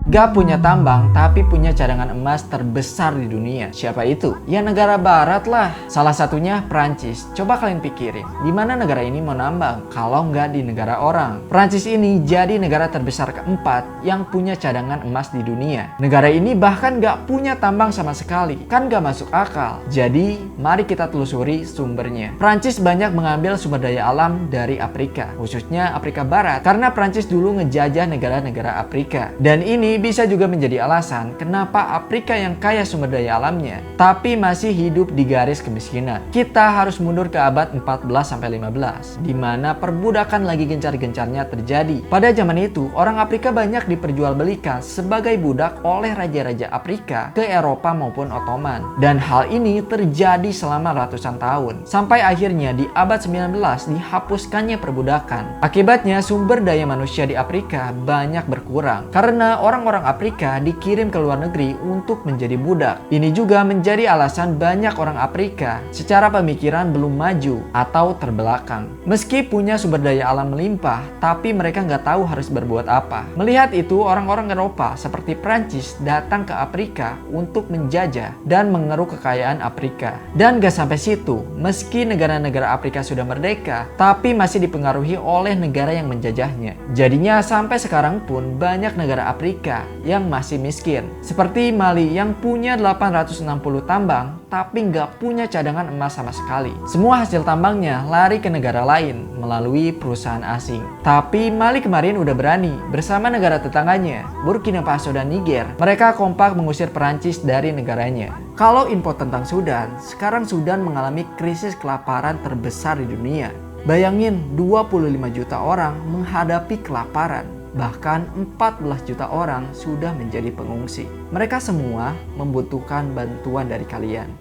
Gak punya tambang, tapi punya cadangan emas terbesar di dunia. Siapa itu? Ya negara barat lah. Salah satunya Prancis. Coba kalian pikirin, di mana negara ini mau nambang kalau nggak di negara orang? Prancis ini jadi negara terbesar keempat yang punya cadangan emas di dunia. Negara ini bahkan nggak punya tambang sama sekali. Kan nggak masuk akal. Jadi, mari kita telusuri sumbernya. Prancis banyak mengambil sumber daya alam dari Afrika, khususnya Afrika Barat, karena Prancis dulu ngejajah negara-negara Afrika. Dan ini bisa juga menjadi alasan kenapa Afrika yang kaya sumber daya alamnya, tapi masih hidup di garis kemiskinan. Kita harus mundur ke abad 14-15, di mana perbudakan lagi gencar-gencarnya terjadi. Pada zaman itu, orang Afrika banyak diperjualbelikan sebagai budak oleh raja-raja Afrika ke Eropa maupun Ottoman. Dan hal ini terjadi selama ratusan tahun, sampai akhirnya di abad 19 dihapuskannya perbudakan. Akibatnya sumber daya manusia di Afrika banyak berkurang, karena orang-orang Afrika dikirim ke luar negeri untuk menjadi budak. Ini juga menjadi alasan banyak orang Afrika secara pemikiran belum maju atau terbelakang. Meski punya sumber daya alam melimpah, tapi mereka nggak tahu harus berbuat apa. Melihat itu, orang-orang Eropa seperti Prancis datang ke Afrika untuk menjajah dan mengeruk kekayaan Afrika. Dan gak sampai situ, meski negara-negara Afrika sudah merdeka, tapi masih dipengaruhi oleh negara yang menjajahnya. Jadinya sampai sekarang pun banyak negara Afrika yang masih miskin. Seperti Mali yang punya 860 tambang tapi nggak punya cadangan emas sama sekali. Semua hasil tambangnya lari ke negara lain melalui perusahaan asing. Tapi Mali kemarin udah berani bersama negara tetangganya, Burkina Faso dan Niger. Mereka kompak mengusir Perancis dari negaranya. Kalau info tentang Sudan, sekarang Sudan mengalami krisis kelaparan terbesar di dunia. Bayangin 25 juta orang menghadapi kelaparan. Bahkan 14 juta orang sudah menjadi pengungsi. Mereka semua membutuhkan bantuan dari kalian.